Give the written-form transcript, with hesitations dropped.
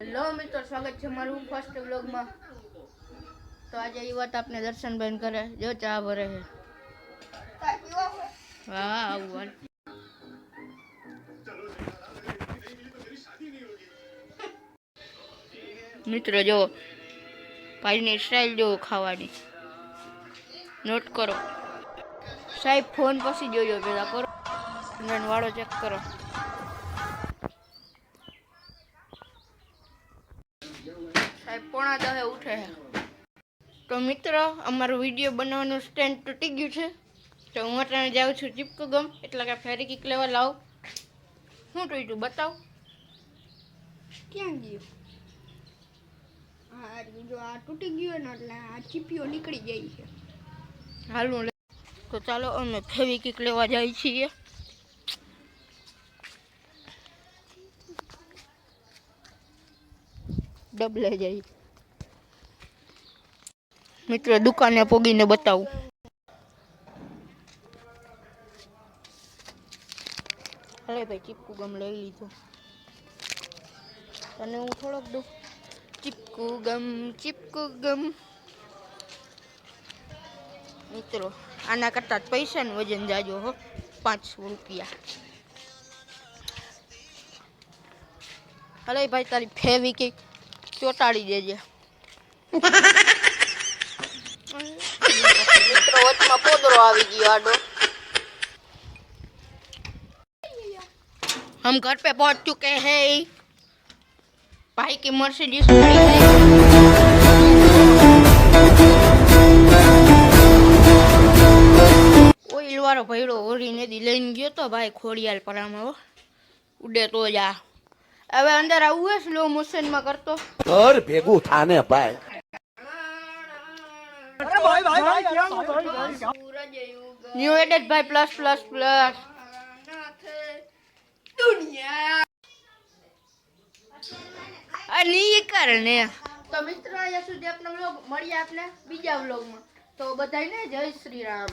Hello મિત્રો, સ્વાગત છે મારું ફર્સ્ટ વ્લોગમાં। તો આજે એ વાત આપને દર્શનબેન કરે જો ચા ભરે છે। હા આવું મિત્રો જો ભાઈની સ્ટાઈલ જો ખાવાની નોટ કરો સાહેબ। ફોન પછી જોયો પેલા કરો વાળો ચેક કરો। સાહેબ 9:30 ઉઠે છે। તો મિત્રો અમારો વિડીયો બનાવવાનું સ્ટેન્ડ તૂટી ગયું છે તો હું અત્યારે જાઉં છું ચીપકુ ગમ એટલે કે ફેરી કિક લેવા લાવ। શું તૂટ્યું બતાવ ક્યાં ગયો? હા જો આ તૂટી ગયો ને એટલે આ ચીપીઓ નીકળી જાય છે। હાલું તો ચાલો અમે ફેરી કિક લેવા જાય છીએ। ડબલે જાય મિત્રો દુકાને પોગીને બતાવું। અરે ભાઈ ચીપકુ ગમ લઈ લીધો તને હું થોડોક દઉં। ચીપકુ ગમ મિત્રો આના કરતા પૈસાનું વજન જાજો હો 500 રૂપિયા। અરે ભાઈ તારી ફેવી કે ચોટાડી દેજે। મિત્રો વચમાં પોદરો આવી ગયો આડો। हम घर पे पहुंच चुके हैं। भाई की मर्सिडीज खड़ी है। ઓઇલ વાળો ભૈડો ઓરીને દી લઈને ગયો તો ભાઈ ખોડિયાલ પરામાં ઉડે તો જા। હવે અંદર આવું હે સ્લો મોશનમાં કરતો ઘર ભેગું થાને ભાઈ। ન્યુ એડેડ ભાઈ પ્લસ પ્લસ પ્લસ દુનિયા અલી કરને। તો મિત્રો અહીંયા સુધી આપનો વ્લોગ મળીએ આપને બીજા વ્લોગમાં। તો બધાને જય શ્રી રામ।